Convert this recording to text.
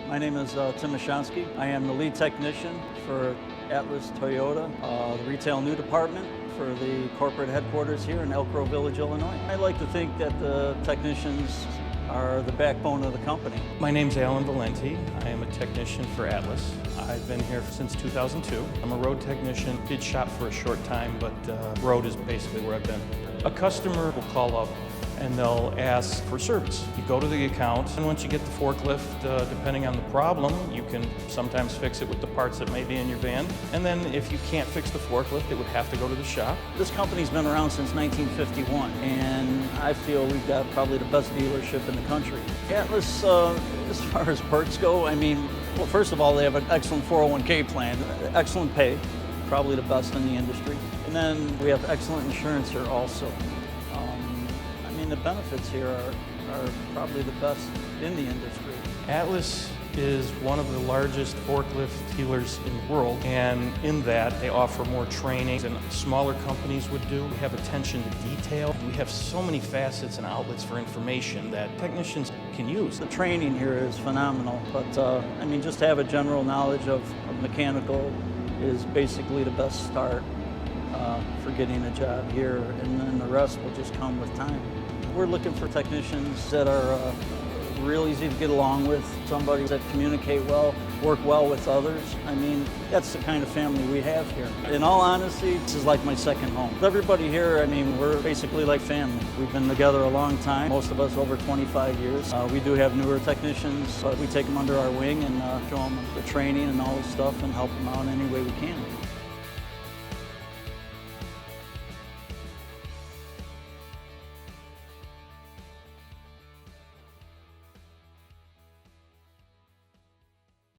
My name is Tim Mashonsky. I am the lead technician for Atlas Toyota, the retail new department for the corporate headquarters here in Elk Grove Village, Illinois. I like to think that the technicians are the backbone of the company. My name's Alan Valenti. I am a technician for Atlas. I've been here since 2002. I'm a road technician. Did shop for a short time, but road is basically where I've been. A customer will call up and they'll ask for service. You go to the account, and once you get the forklift, depending on the problem, you can sometimes fix it with the parts that may be in your van. And then if you can't fix the forklift, it would have to go to the shop. This company's been around since 1951, and I feel we've got probably the best dealership in the country. Atlas, as far as perks go, well, first of all, they have an excellent 401k plan, excellent pay, probably the best in the industry. And then we have excellent insurance here also. The benefits here are probably the best in the industry. Atlas is one of the largest forklift dealers in the world, and in that they offer more training than smaller companies would do. We have attention to detail. We have so many facets and outlets for information that technicians can use. The training here is phenomenal, but just to have a general knowledge of mechanical is basically the best start for getting a job here, and then the rest will just come with time. We're looking for technicians that are real easy to get along with, somebody that communicate well, work well with others. That's the kind of family we have here. In all honesty, this is like my second home. Everybody here, we're basically like family. We've been together a long time, most of us over 25 years. We do have newer technicians, but we take them under our wing and show them the training and all this stuff and help them out any way we can.